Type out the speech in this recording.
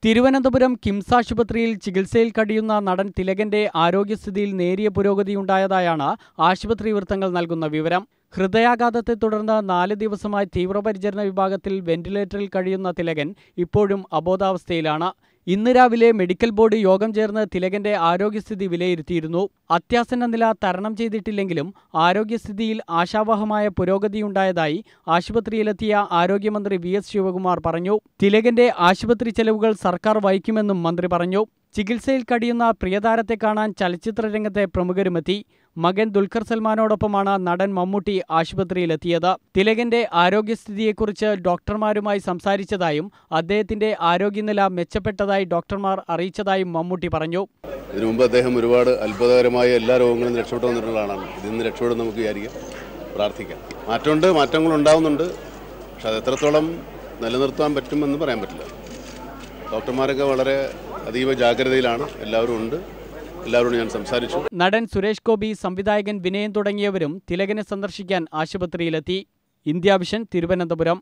തിരുവനന്തപുരം കിംസ് ആശുപത്രിയിൽ ചികിത്സയിൽ കഴിയുന്ന നടൻ തിലകന്റെ ആരോഗ്യസ്ഥിതിയിൽ നേരിയ പുരോഗതിയുണ്ടായതായാണ് ആശുപത്രി വൃത്തങ്ങൾ നൽകുന്ന വിവരം. ഹൃദയാഘാതത്തെ തുടർന്ന് 4 ദിവസമായി തീവ്രപരിചരണ വിഭാഗത്തിൽ വെന്റിലേറ്ററിൽ കഴിയുന്ന തിലകൻ ഇപ്പോഴും അബോധാവസ്ഥയിലാണ്. ഇന്ന് രാവിലെ മെഡിക്കൽ ബോർഡ് യോഗം ചേർന്ന് തിലകന്റെ ആരോഗ്യസ്ഥിതി വിലയിരുത്തിയിരുന്നു. അത്യാസന്ന നില തരണം ചെയ്തിട്ടില്ലെങ്കിലും ആരോഗ്യസ്ഥിതിയിൽ ആശാവഹമായ പുരോഗതിയുണ്ടായതായി ആശുപത്രിയിലെത്തിയ ആരോഗ്യമന്ത്രി വി.എസ്. ശിവകുമാർ പറഞ്ഞു. തിലകന്റെ ആശുപത്രി ചെലവുകൾ സർക്കാർ വഹിക്കുമെന്നും മന്ത്രി പറഞ്ഞു. ചികിത്സയിൽ കഴിയുന്ന പ്രിയതാരത്തെ കാണാൻ ചലച്ചിത്ര രംഗത്തെ പ്രമുഖരുമെത്തി. മകൻ ദുൽഖർ സൽമാനോടൊപ്പമാണ് നടൻ മമ്മൂട്ടി ആശുപത്രിയിലെത്തിയത്. തിലകന്റെ ആരോഗ്യസ്ഥിതിയെക്കുറിച്ച് ഡോക്ടർമാരുമായി സംസാരിച്ചതായും അദ്ദേഹത്തിന്റെ ആരോഗ്യനില മെച്ചപ്പെട്ടതായി ഡോക്ടർമാർ അറിയിച്ചതായും മമ്മൂട്ടി പറഞ്ഞു. ഇതിനു മുമ്പ് അദ്ദേഹം ഒരുപാട് അത്ഭുതകരമായ എല്ലാ രോഗങ്ങളും രക്ഷപ്പെട്ടു വന്നിട്ടുള്ള ആളാണ്. ഇതിന്ന് രക്ഷപ്പെടും നമുക്ക് വിചാരിക്കാം, പ്രാർത്ഥിക്കാം. മാറ്റങ്ങളുണ്ടാവുന്നുണ്ട്. പക്ഷെ അത് എത്രത്തോളം നിലനിർത്താൻ പറ്റുമെന്ന് പറയാൻ പറ്റില്ല. ഡോക്ടർമാരൊക്കെ വളരെ അതീവ ജാഗ്രതയിലാണ്. എല്ലാവരോടും ഞാൻ സംസാരിച്ചു. നടൻ സുരേഷ് ഗോപി, സംവിധായകൻ വിനയൻ തുടങ്ങിയവരും തിലകനെ സന്ദർശിക്കാൻ ആശുപത്രിയിലെത്തി. India vision, Thiruvananthapuram.